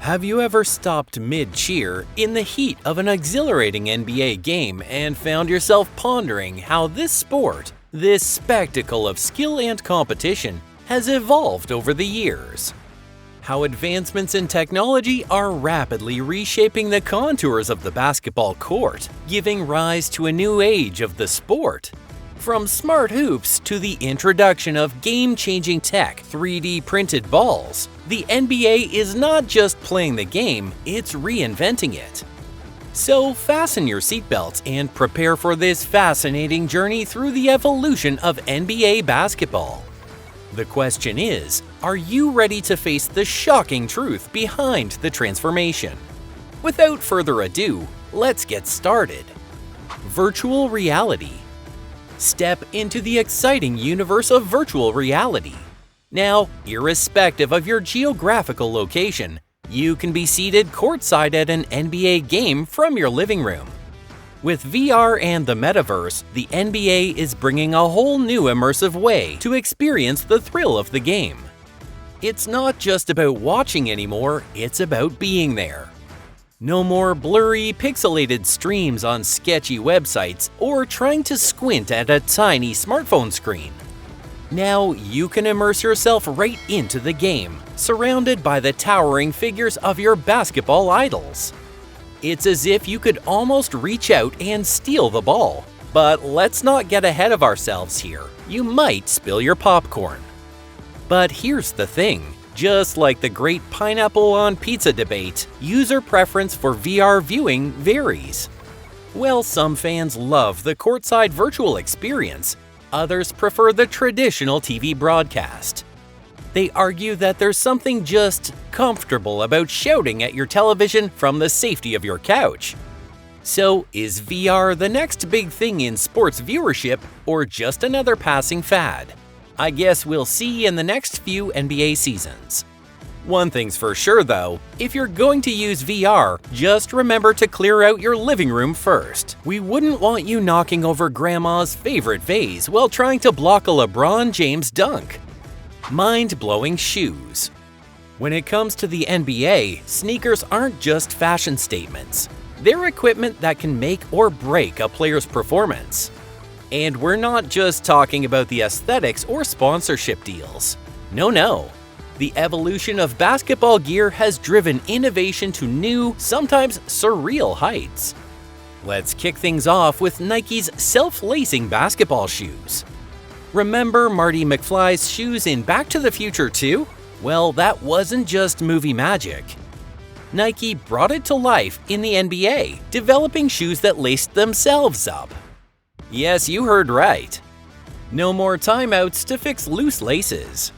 Have you ever stopped mid-cheer in the heat of an exhilarating NBA game and found yourself pondering how this sport, this spectacle of skill and competition, has evolved over the years? How advancements in technology are rapidly reshaping the contours of the basketball court, giving rise to a new age of the sport? From smart hoops to the introduction of game-changing tech, 3D printed balls, the NBA is not just playing the game, it's reinventing it. So fasten your seatbelts and prepare for this fascinating journey through the evolution of NBA basketball. The question is, are you ready to face the shocking truth behind the transformation? Without further ado, let's get started. Virtual reality. Step into the exciting universe of virtual reality. Now, irrespective of your geographical location, you can be seated courtside at an NBA game from your living room. With VR and the metaverse, the NBA is bringing a whole new immersive way to experience the thrill of the game. It's not just about watching anymore, it's about being there. No more blurry, pixelated streams on sketchy websites or trying to squint at a tiny smartphone screen. Now you can immerse yourself right into the game, surrounded by the towering figures of your basketball idols. It's as if you could almost reach out and steal the ball. But let's not get ahead of ourselves here. You might spill your popcorn. But here's the thing. Just like the great pineapple on pizza debate, user preference for VR viewing varies. While some fans love the courtside virtual experience, others prefer the traditional TV broadcast. They argue that there's something just comfortable about shouting at your television from the safety of your couch. So, is VR the next big thing in sports viewership or just another passing fad? I guess we'll see in the next few NBA seasons. One thing's for sure though, if you're going to use VR, just remember to clear out your living room first. We wouldn't want you knocking over grandma's favorite vase while trying to block a LeBron James dunk. Mind-blowing shoes. When it comes to the NBA, sneakers aren't just fashion statements. They're equipment that can make or break a player's performance. And we're not just talking about the aesthetics or sponsorship deals. No. The evolution of basketball gear has driven innovation to new, sometimes surreal heights. Let's kick things off with Nike's self-lacing basketball shoes. Remember Marty McFly's shoes in Back to the Future 2? Well, that wasn't just movie magic. Nike brought it to life in the NBA, developing shoes that laced themselves up. Yes, you heard right. No more timeouts to fix loose laces.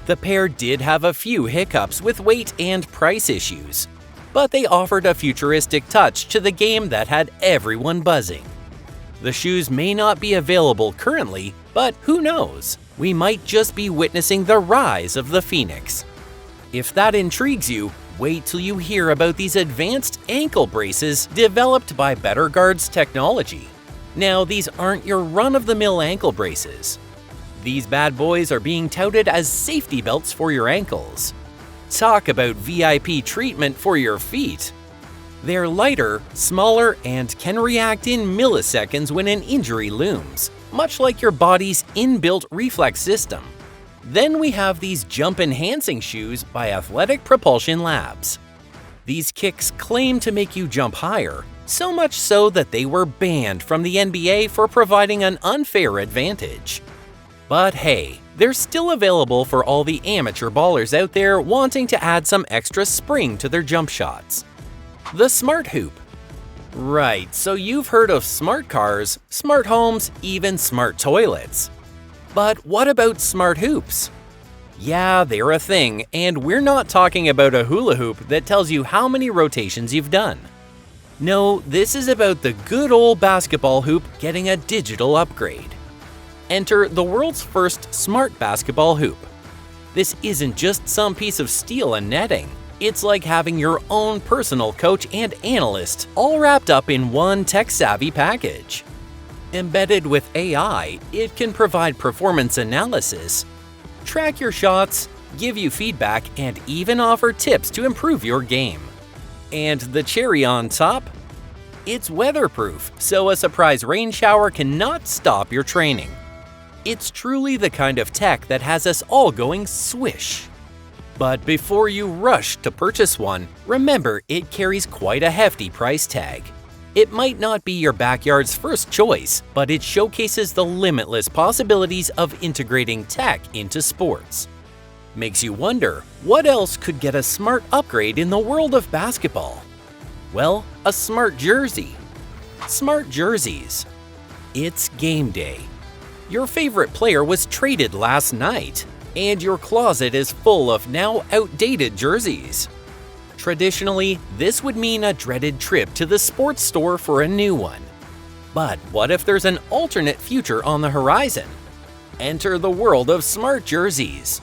The pair did have a few hiccups with weight and price issues, but they offered a futuristic touch to the game that had everyone buzzing. The shoes may not be available currently, but who knows? We might just be witnessing the rise of the Phoenix. If that intrigues you, wait till you hear about these advanced ankle braces developed by Better Guard's technology. Now, these aren't your run-of-the-mill ankle braces. These bad boys are being touted as safety belts for your ankles. Talk about VIP treatment for your feet. They're lighter, smaller, and can react in milliseconds when an injury looms, much like your body's inbuilt reflex system. Then we have these jump-enhancing shoes by Athletic Propulsion Labs. These kicks claim to make you jump higher, so much so that they were banned from the NBA for providing an unfair advantage. But hey, they're still available for all the amateur ballers out there wanting to add some extra spring to their jump shots. The Smart Hoop. Right, so you've heard of smart cars, smart homes, even smart toilets. But what about smart hoops? Yeah, they're a thing, and we're not talking about a hula hoop that tells you how many rotations you've done. No, this is about the good old basketball hoop getting a digital upgrade. Enter the world's first smart basketball hoop. This isn't just some piece of steel and netting. It's like having your own personal coach and analyst all wrapped up in one tech-savvy package. Embedded with AI, it can provide performance analysis, track your shots, give you feedback, and even offer tips to improve your game. And the cherry on top? It's weatherproof, so a surprise rain shower cannot stop your training. It's truly the kind of tech that has us all going swish. But before you rush to purchase one, remember it carries quite a hefty price tag. It might not be your backyard's first choice, but it showcases the limitless possibilities of integrating tech into sports. Makes you wonder, what else could get a smart upgrade in the world of basketball? Well, a smart jersey. Smart jerseys. It's game day. Your favorite player was traded last night, and your closet is full of now outdated jerseys. Traditionally, this would mean a dreaded trip to the sports store for a new one. But what if there's an alternate future on the horizon? Enter the world of smart jerseys.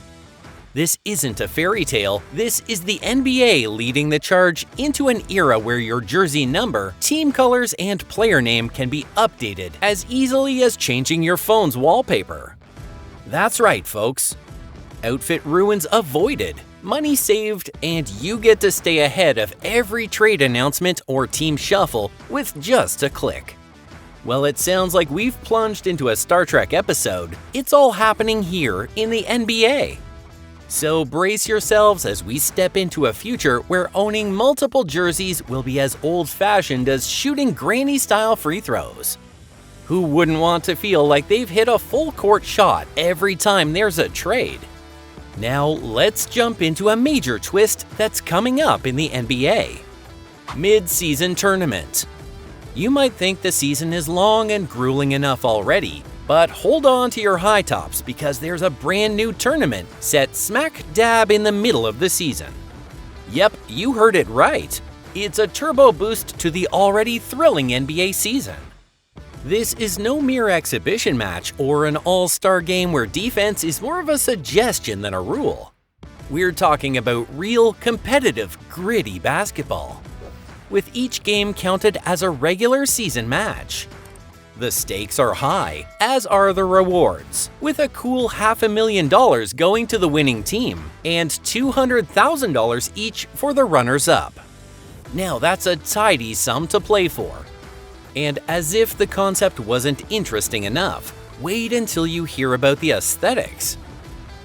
This isn't a fairy tale, this is the NBA leading the charge into an era where your jersey number, team colors, and player name can be updated as easily as changing your phone's wallpaper. That's right, folks. Outfit ruins avoided, money saved, and you get to stay ahead of every trade announcement or team shuffle with just a click. Well, it sounds like we've plunged into a Star Trek episode. It's all happening here in the NBA. So brace yourselves as we step into a future where owning multiple jerseys will be as old-fashioned as shooting granny-style free throws. Who wouldn't want to feel like they've hit a full-court shot every time there's a trade? Now let's jump into a major twist that's coming up in the NBA. Mid-season tournament. You might think the season is long and grueling enough already, but hold on to your high tops because there's a brand new tournament set smack dab in the middle of the season. Yep, you heard it right. It's a turbo boost to the already thrilling NBA season. This is no mere exhibition match or an all-star game where defense is more of a suggestion than a rule. We're talking about real, competitive, gritty basketball, with each game counted as a regular season match. The stakes are high, as are the rewards, with a cool $500,000 going to the winning team and $200,000 each for the runners-up. Now that's a tidy sum to play for. And as if the concept wasn't interesting enough, wait until you hear about the aesthetics.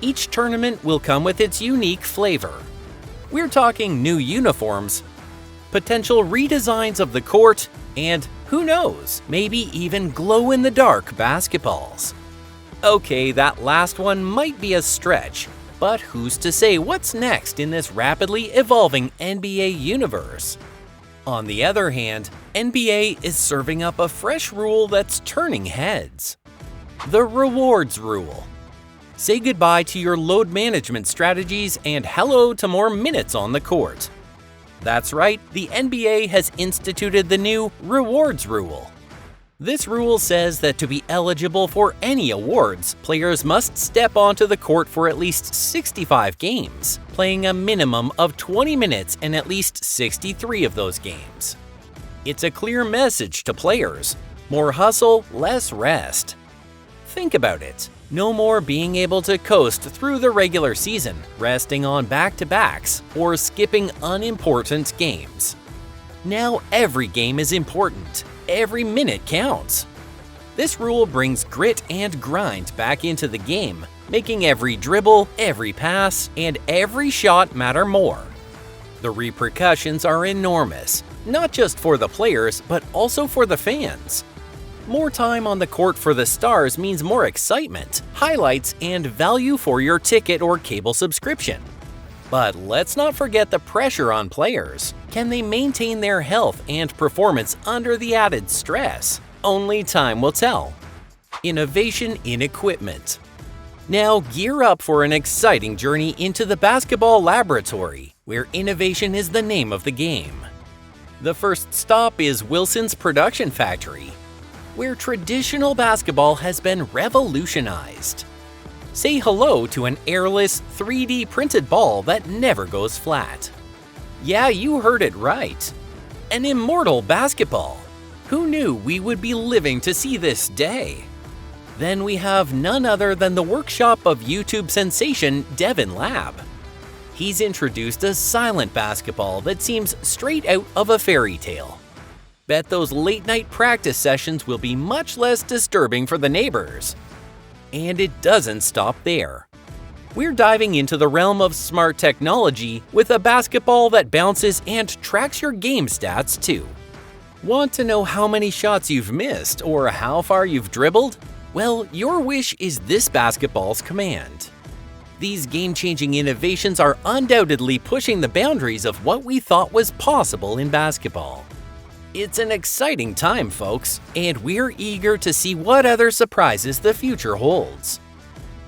Each tournament will come with its unique flavor. We're talking new uniforms, potential redesigns of the court, and who knows, maybe even glow-in-the-dark basketballs. Okay, that last one might be a stretch, but who's to say what's next in this rapidly evolving NBA universe? On the other hand, NBA is serving up a fresh rule that's turning heads. The rewards rule. Say goodbye to your load management strategies and hello to more minutes on the court. That's right, the NBA has instituted the new rewards rule. This rule says that to be eligible for any awards, players must step onto the court for at least 65 games, playing a minimum of 20 minutes in at least 63 of those games. It's a clear message to players: more hustle, less rest. Think about it. No more being able to coast through the regular season, resting on back-to-backs, or skipping unimportant games. Now every game is important. Every minute counts. This rule brings grit and grind back into the game, making every dribble, every pass, and every shot matter more. The repercussions are enormous, not just for the players, but also for the fans. More time on the court for the stars means more excitement, highlights, and value for your ticket or cable subscription. But let's not forget the pressure on players. Can they maintain their health and performance under the added stress? Only time will tell. Innovation in equipment. Now gear up for an exciting journey into the basketball laboratory, where innovation is the name of the game. The first stop is Wilson's Production Factory, where traditional basketball has been revolutionized. Say hello to an airless, 3D printed ball that never goes flat. Yeah, you heard it right. An immortal basketball. Who knew we would be living to see this day? Then we have none other than the workshop of YouTube sensation Devin Lab. He's introduced a silent basketball that seems straight out of a fairy tale. Bet those late-night practice sessions will be much less disturbing for the neighbors. And it doesn't stop there. We're diving into the realm of smart technology with a basketball that bounces and tracks your game stats too. Want to know how many shots you've missed or how far you've dribbled? Well, your wish is this basketball's command. These game-changing innovations are undoubtedly pushing the boundaries of what we thought was possible in basketball. It's an exciting time, folks, and we're eager to see what other surprises the future holds.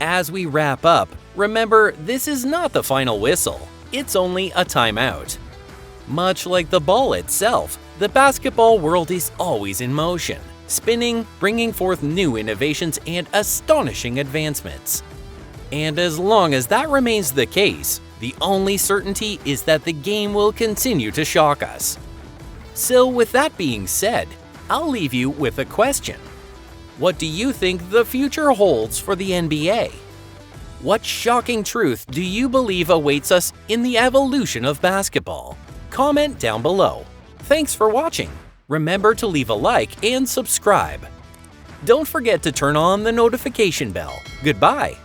As we wrap up, remember this is not the final whistle, it's only a timeout. Much like the ball itself, the basketball world is always in motion, spinning, bringing forth new innovations and astonishing advancements. And as long as that remains the case, the only certainty is that the game will continue to shock us. So with that being said, I'll leave you with a question. What do you think the future holds for the NBA? What shocking truth do you believe awaits us in the evolution of basketball? Comment down below. Thanks for watching. Remember to leave a like and subscribe. Don't forget to turn on the notification bell. Goodbye.